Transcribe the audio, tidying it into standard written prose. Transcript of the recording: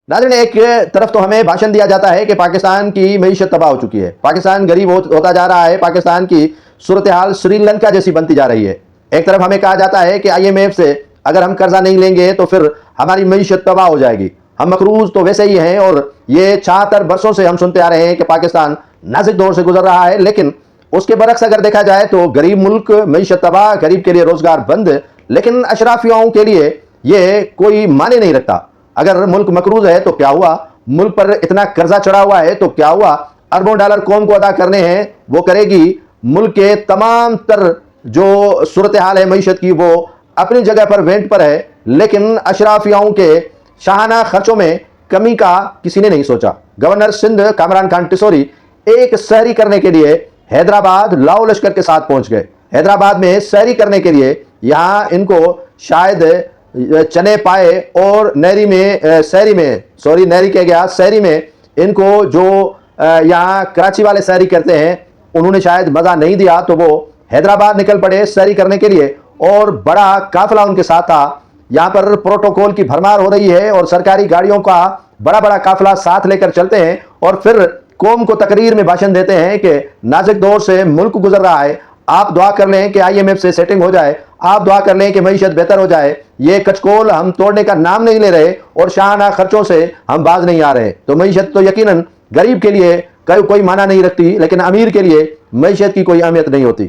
ناظرین، ایک طرف تو ہمیں بھاشن دیا جاتا ہے کہ پاکستان کی معیشت تباہ ہو چکی ہے، پاکستان غریب ہوتا جا رہا ہے، پاکستان کی صورتحال سری لنکا جیسی بنتی جا رہی ہے۔ ایک طرف ہمیں کہا جاتا ہے کہ IMF سے اگر ہم قرضہ نہیں لیں گے تو پھر ہماری معیشت تباہ ہو جائے گی۔ ہم مقروض تو ویسے ہی ہیں، اور یہ 76 برسوں سے ہم سنتے آ رہے ہیں کہ پاکستان نازک دور سے گزر رہا ہے، لیکن اس کے برعکس اگر دیکھا جائے تو غریب ملک، معیشت تباہ، غریب کے لیے روزگار بند، لیکن اشرافیوں کے لیے یہ کوئی معنی نہیں رکھتا۔ اگر ملک مقروض ہے تو کیا ہوا، ملک پر اتنا قرضہ چڑھا ہوا ہے تو کیا ہوا، اربوں ڈالر قوم کو ادا کرنے ہیں، وہ کرے گی۔ ملک کے تمام تر جو صورتحال ہے معیشت کی وہ اپنی جگہ پر وینٹ پر ہے، لیکن اشرافیوں کے شاہانہ خرچوں میں کمی کا کسی نے نہیں سوچا۔ گورنر سندھ کامران خان ٹسوری ایک سحری کرنے کے لیے حیدرآباد لاؤ لشکر کے ساتھ پہنچ گئے۔ حیدرآباد میں سحری کرنے کے لیے یہاں ان کو شاید چنے پائے، اور سحری میں ان کو جو یہاں کراچی والے سحری کرتے ہیں انہوں نے شاید مزہ نہیں دیا، تو وہ حیدرآباد نکل پڑے سحری کرنے کے لیے، اور بڑا قافلہ ان کے ساتھ تھا۔ یہاں پر پروٹوکول کی بھرمار ہو رہی ہے، اور سرکاری گاڑیوں کا بڑا بڑا قافلہ ساتھ لے کر چلتے ہیں، اور پھر قوم کو تقریر میں بھاشن دیتے ہیں کہ نازک دور سے ملک گزر رہا ہے، آپ دعا کر لیں کہ IMF سے سیٹنگ ہو جائے، آپ دعا کر لیں کہ معیشت بہتر ہو جائے۔ یہ کچکول ہم توڑنے کا نام نہیں لے رہے، اور شاہانہ خرچوں سے ہم باز نہیں آ رہے۔ تو معیشت تو یقیناً غریب کے لیے کوئی معنی نہیں رکھتی، لیکن امیر کے لیے معیشت کی کوئی اہمیت نہیں ہوتی۔